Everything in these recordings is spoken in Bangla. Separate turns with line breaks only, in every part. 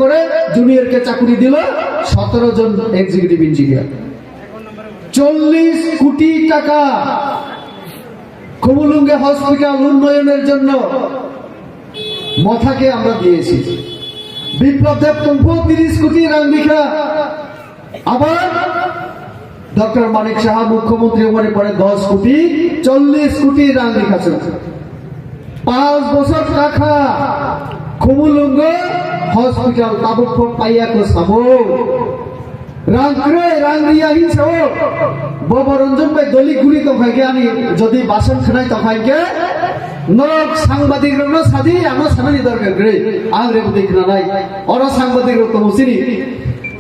করে জুনিয়রকে চাকরি দিল 17 জন এক্সিকিউটিভ ইঞ্জিনিয়ার। 40 কোটি টাকা খুমুলুঙ্গে হসপিটাল উন্নয়নের জন্য মথাকে আমরা দিয়েছি। বিপ্লব দেব তুমফু 30 কোটি রাঙ্গিখা। আবার ডক্টর মানিক সাহা মুখ্যমন্ত্রী হওয়ার পরে 10 কোটি 40 কোটি রাঙ্গিখা চলছে। 5 বছর টাকা খুমুলুঙ্গ হসপিটাল তাবুক পাইয়াকে সাবো রাংক্রে রাংরিয়া হিসাব ববরঞ্জন ভাই দলি গুলি তো ভাইকে আনি যদি বাসন খানাই তো ভাইকে নক সাংবাদিক রন সাদি আমার সানানি দরকার গ্রে আংরে বুদ্ধি না নাই অর সাংবাদিক তো মুসিনি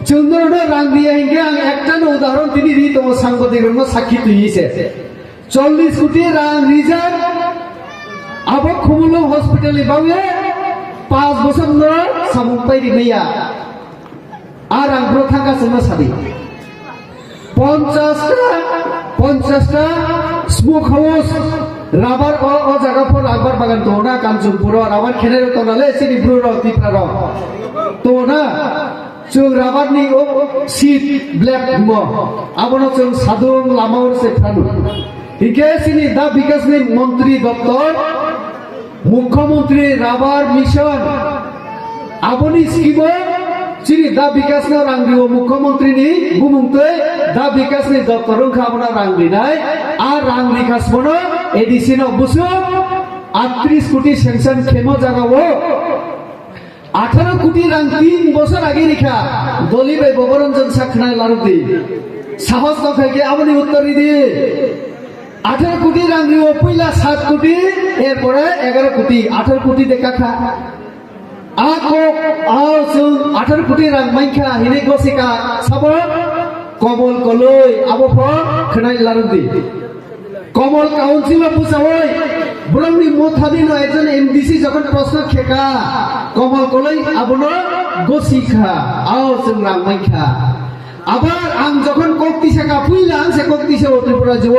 চন্দ্রন রাংরিয়া হিঙ্গে আং একটা উদাহরণ তিনি রি তো সাংবাদিক রন সাক্ষী তুইছে 40 কোটি রাং রিজার্ভ আবো খুমুলুং হসপিটালে বাউয়ে 5 বছর নয় সামুং পাইরি মেয়া আর আগ্রহ থাকা সময় সাদি 50টা স্মোক হাউস রাবার ও জায়গাফোর রাবার বাগান তো না কাঞ্চনপুর রাবার খেনের তো নালে সিনিপুর তিপ্রার তো না চুং রাবার নি ও সিট ব্ল্যাক ম আবনো চুং সাধুং লামাউর সে ফ্রানু ইকে সিনি দা বিকাশ নি মন্ত্রী দপ্তর মুখ্যমন্ত্রী রাবার মিশন আবনি স্কিম চিনি দা বিকাশ না রাংরি ও মুখ্যমন্ত্রী নি বুমুংতে দা বিকাশ নি দপ্তর খাবনা রাংরি নাই আর রাংরি খাসমনো এডিসি ন বুসু 38 কোটি স্যাংশন খেমো জাগাবো 18 কোটি রাং 3 বছর আগে রেখা দলি ভাই ববরঞ্জন সাখনায় লারুতি সাহস নখাইকে আপনি উত্তর দিয়ে 18 কোটি রাংরি ও পয়লা 7 কোটি এরপরে 11 কোটি 18 কোটি দেখা খা ako aw sung 18 কোটি রাং মাইখা হিনে গসিকা সাব কমল কলই আবো ফ খনাই লারুদি কমল কাউন্সিল বুঝাওই ব্রহ্মী মোথাদিন একজন এমডিসি যখন প্রশ্ন খেকা কমল কলই আবনো গসিখা আw sung রাং মাইখা আবার আং যখন কক্তিসাকা ফুইলা সে কক্তিসে ত্রিপুরা জীব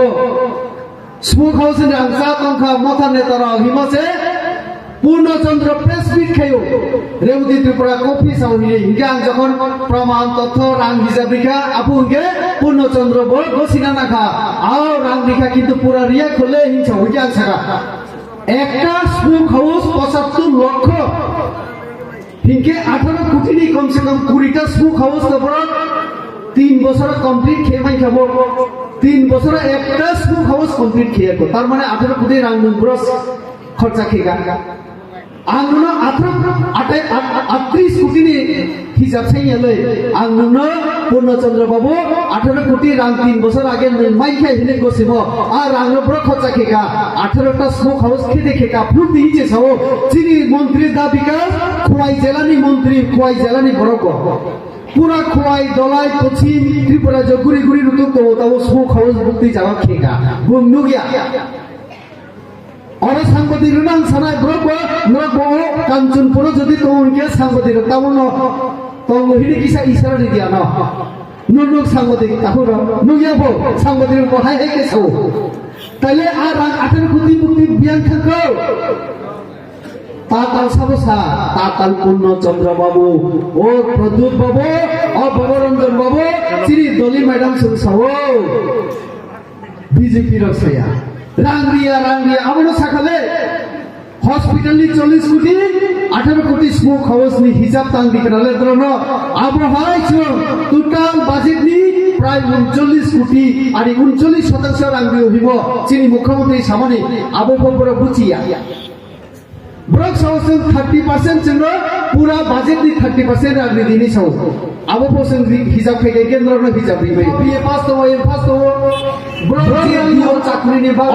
স্মোক হাউসে আং চা তংখা মথা নেতার হিমসে পূর্ণচন্দ্র প্রেস মিট খাইও রেউদি ত্রিপুরা কফি সাউহিলে হিঙ্গে আং যখন প্রমাণ তথ্য রাং হিসাব রেখা আপু হিঙ্গে পূর্ণচন্দ্র বল গসিনা নাখা আও রাং রেখা কিন্তু পুরা রিয়া খোলে হিংসা হইতে আং সাকা একটা স্মোক হাউস 75 লক্ষ হিঙ্গে 18 কোটি নি কমসে কম 20টা স্মোক হাউস তারপর 3 বছর কমপ্লিট খেয়ে মাই খাবো 3 বছর একটা স্মোক হাউস কমপ্লিট খেয়ে তার মানে 18 কোটি রাং নম্বরস খরচা খেগা आंनो 38 কোটি নি হিসাব চাইয়ালে आंनो পূর্ণচন্দ্র বাবু 18 কোটি রাং 3 বছর আগে মাইখা হিনে গসিব আর आंनो বড় খরচা খেগা 18টা স্মোক হাউস খেদে খেগা ফুল দিছে সব চিনি মন্ত্রী দা বিকাশ খোয়াই জেলানি মন্ত্রী খোয়াই জেলানি বড় পুরা খোয়াই দলাই পশ্চিম ত্রিপুরা জগুরি গুরি রুতু তো তাও স্মোক হাউস বুকতি যাওয়া খেগা বুমনু গিয়া और सांगोदिक नां सानाय ब्रब कांचनपुर যদি তোমকে सांगोदिक তাবন তো মহিনি কিসা ইশারা দি দিয়া না নুনুক सांगोदिक তাহুর নুগিয়াবো सांगोदिक বহাই হেকে সাও তাইলে আর 18 কোটি মুক্তি বিয়ান থাকো তাতাল সাবসা তাতাল পূর্ণচন্দ্র বাবু ও প্রদ্যুৎ বাবু ও ববরঞ্জন বাবু শ্রী দলি ম্যাডাম সাও বিজেপি রসয়া রাংরিয়া আমনো সাখালে হসপিটাল নি 40 কোটি 18 কোটি স্মোক হাউস নি হিসাব তাং দিকরালে দ্রন আবহাই ছো টোটাল বাজেট নি প্রায় 39 কোটি আর 39% রাংরি হইব চিনি মুখ্যমন্ত্রী সামনে আবহাওয়ার বুচিয়া ব্রক সাউস 30% জন্য পুরা বাজেট নি 30% রাংরি দিনি সাউ আবো পোসেন হিসাব থেকে কেন্দ্র ন হিসাব দিবে বিএ পাস তো এম পাস তো ব্রক চাকরি নি বা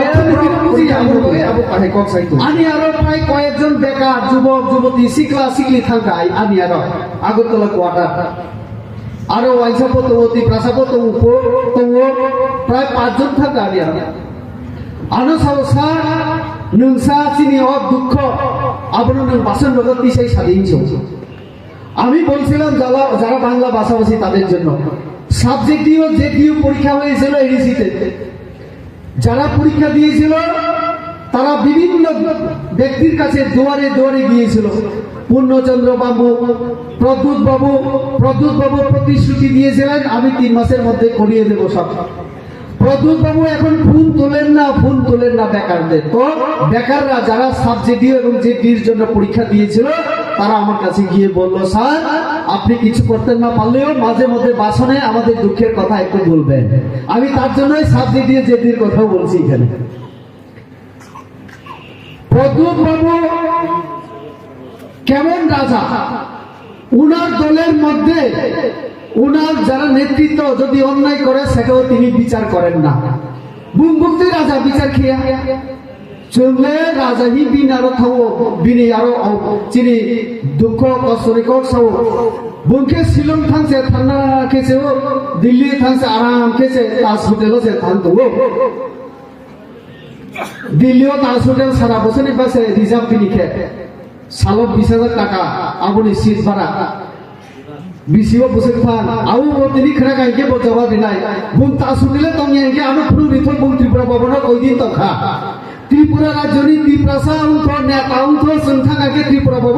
বুঝি আবো কাহে কক সাইতো আনি আরো প্রায় কয়েকজন বেকার যুবক যুবতী শিকলা শিকলি থাকাই আনি আরো আগরতলা কোয়ার্টার আরো ওয়াইসাপতবতী প্রাসাপত তো প্রায় 5 জন থাকা আনি আনো সাউসা নংসা চিনি অ দুঃখ আবনো নং বাসন লগতি সেই সাদিনছো আমি বলছিলাম যারা বাংলা ভাষাভাষী তাদের জন্য সাবজেক্টিভ জেটিভ পরীক্ষা হয়েছিল এডিসিতে যারা পরীক্ষা দিয়েছিল তারা বিভিন্ন ব্যক্তির কাছে দুয়ারে দুয়ারে গিয়েছিল। পূর্ণচন্দ্র বাবু, প্রদ্যুৎ বাবু প্রতিশ্রুতি দিয়েছিলেন আমি 3 মাসের মধ্যে করিয়ে দেব সব। প্রদ্যুৎ বাবু এখন ফোন তোলেন না বেকারদের। তো বেকাররা যারা সাবজেক্টিভ এবং জেডির জন্য পরীক্ষা দিয়েছিল তারা আমার কাছে গিয়ে বলল, স্যার আপনি কিছু করতেন না পারলেও মাঝে মধ্যে বাসনে আমাদের দুঃখের কথা একটু বলবেন। আমি তার জন্যই সাবজেক্টিভ জেডির কথা বলছি এখানে। প্রদ্যুৎ বাবু কেমন রাজা, উনার দলের মধ্যে উনার যারা নেতৃত্ব যদি অন্যায় করে সেটাও তিনি বিচার করেন না। বুমবুক্তি রাজা বিচার খেয়া চললে রাজা হি বিন আরো থাও বিনি আরো চিনি দুঃখ কষ্ট রেকর্ড সব বুনকে শিলং থানছে ঠান্ডা খেছে ও দিল্লি থানছে আরাম খেছে তাজ হোটেল আছে থান তো দিল্লিও তাজ হোটেল সারা বছরই পাশে রিজার্ভ কিনি খে সালো 20,000 টাকা আপনি সিট ভাড়া বিসিও বসে খান আউ তিনি খেলা গাইকে বজাবা দিনাই বুন তাজ হোটেলে তংয়াকে আমি পুরো রিথল বুন ত্রিপুরা ভবনত ওই দিন তখা ত্রিপুরা রাজ্যনি ত্রিপ্রাসা অংশ নেতা অংশ সংখ্যাকে ত্রিপুরা ভবন